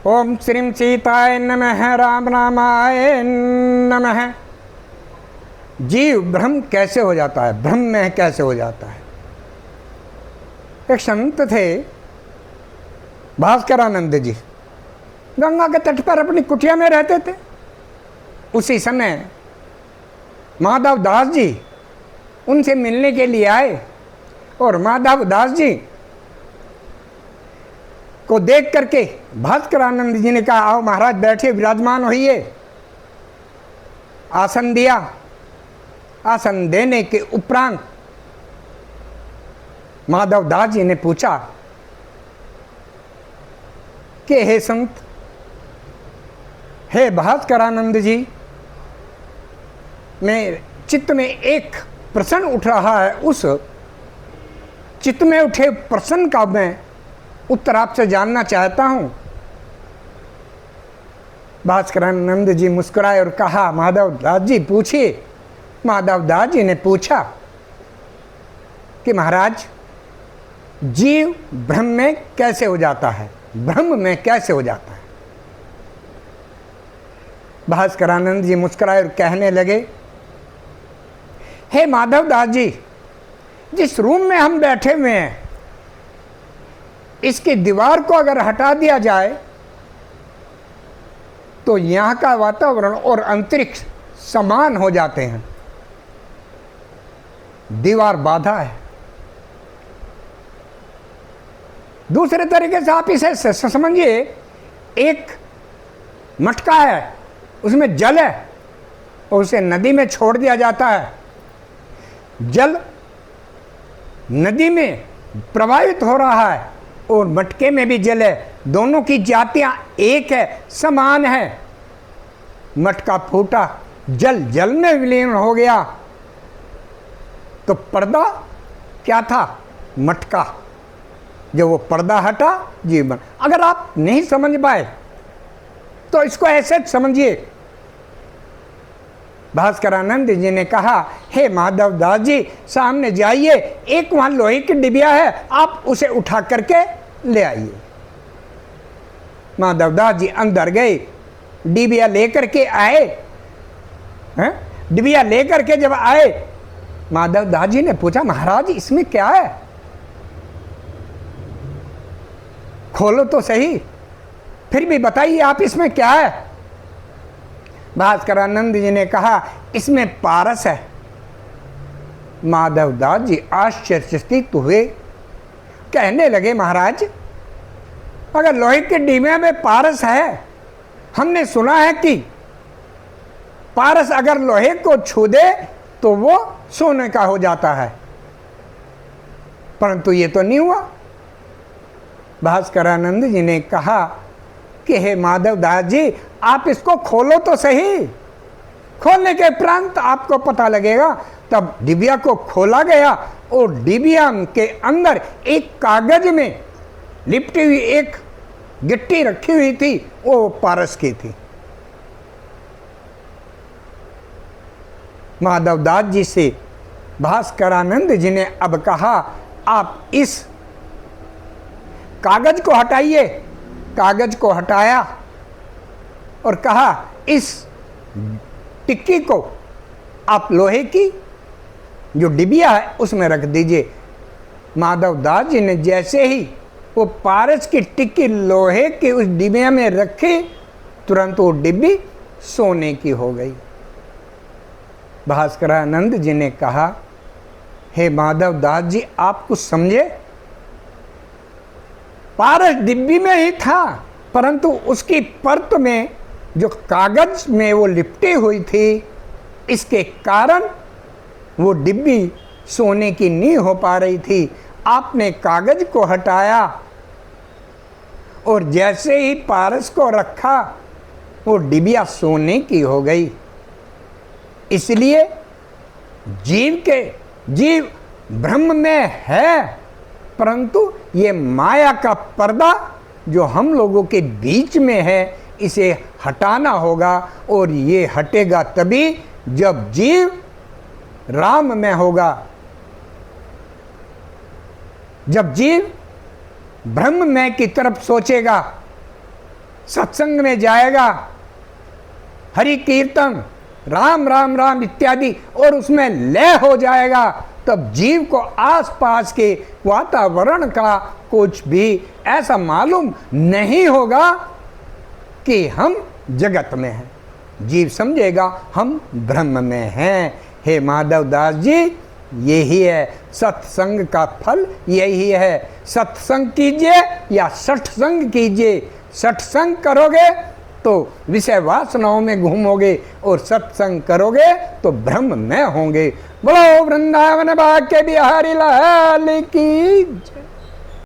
ओम श्रीं सीताय नमः, राम नामाय नमः। जीव ब्रह्म कैसे हो जाता है, ब्रह्म में कैसे हो जाता है। एक संत थे भास्करानंद जी, गंगा के तट पर अपनी कुटिया में रहते थे। उसी समय माधव दास जी उनसे मिलने के लिए आए और माधव दास जी को देख करके भास्करानंद जी ने कहा, आओ महाराज बैठिए, विराजमान होइए। आसन दिया। आसन देने के उपरांत माधव दास जी ने पूछा कि हे संत, हे भास्करानंद जी, मैं चित्त में एक प्रश्न उठ रहा है, उस चित्त में उठे प्रश्न का मैं उत्तर आपसे जानना चाहता हूं। भास्करानंद जी मुस्कुराए और कहा, माधव दास जी पूछिए। माधव दास जी ने पूछा कि महाराज, जीव ब्रह्म में कैसे हो जाता है, ब्रह्म में कैसे हो जाता है। भास्करानंद जी मुस्कुराए और कहने लगे, हे माधव दास जी, जिस रूम में हम बैठे हुए हैं, इसकी दीवार को अगर हटा दिया जाए तो यहां का वातावरण और अंतरिक्ष समान हो जाते हैं। दीवार बाधा है। दूसरे तरीके से आप इसे समझिए, एक मटका है, उसमें जल है और उसे नदी में छोड़ दिया जाता है। जल नदी में प्रवाहित हो रहा है और मटके में भी जल है, दोनों की जातियां एक है, समान है। मटका फूटा, जल जल में विलीन हो गया, तो पर्दा क्या था, मटका। जब वो पर्दा हटा, जीवन। अगर आप नहीं समझ पाए तो इसको ऐसे समझिए। भास्करानंद जी ने कहा, हे माधव दास जी, सामने जाइए, एक वहां लोहे की डिबिया है, आप उसे उठा करके ले आइए। माधव दास जी अंदर गए, डिबिया लेकर के आए। डिबिया लेकर के जब आए, माधव दास जी ने पूछा, महाराज इसमें क्या है, खोलो तो सही, फिर भी बताइए आप इसमें क्या है। भास्करानंद जी ने कहा, इसमें पारस है। माधव दास जी आश्चर्यचकित हुए, कहने लगे, महाराज अगर लोहे के डिबिया में पारस है, हमने सुना है कि पारस अगर लोहे को छू दे तो वो सोने का हो जाता है, परंतु ये तो नहीं हुआ। भास्करानंद जी ने कहा कि हे माधव दास जी, आप इसको खोलो तो सही। खोलने के उपरांत आपको पता लगेगा। तब डिबिया को खोला गया और डिबिया के अंदर एक कागज में लिपटी हुई एक गिट्टी रखी हुई थी, वो पारस की थी। माधव दास जी से भास्करानंद जी ने अब कहा, आप इस कागज को हटाइए। कागज को हटाया और कहा, इस टिक्की को आप लोहे की जो डिबिया है उसमें रख दीजिए। माधव दास जी ने जैसे ही वो पारस की टिक्की लोहे की उस डिबिया में रखी, तुरंत वो डिब्बी सोने की हो गई। भास्करानंद जी ने कहा, हे माधव दास जी, आप कुछ समझे। पारस डिब्बी में ही था, परंतु उसकी परत में जो कागज में वो लिपटी हुई थी, इसके कारण वो डिब्बी सोने की नहीं हो पा रही थी। आपने कागज को हटाया और जैसे ही पारस को रखा, वो डिबिया सोने की हो गई। इसलिए जीव ब्रह्म में है, परंतु ये माया का पर्दा जो हम लोगों के बीच में है, इसे हटाना होगा। और ये हटेगा तभी जब जीव राम में होगा, जब जीव ब्रह्म में की तरफ सोचेगा, सत्संग में जाएगा, हरि कीर्तन, राम राम राम इत्यादि, और उसमें लय हो जाएगा, तब जीव को आसपास के वातावरण का कुछ भी ऐसा मालूम नहीं होगा कि हम जगत में हैं। जीव समझेगा हम ब्रह्म में हैं। हे माधव दास जी, यही है सत्संग का फल, यही है। सत्संग कीजिए या सत्संग कीजिए। सत्संग करोगे तो विषय वासनाओं में घूमोगे, और सत्संग करोगे तो ब्रह्म में होंगे। बोलो वृंदावन भाग्य बिहारी लाल की जय।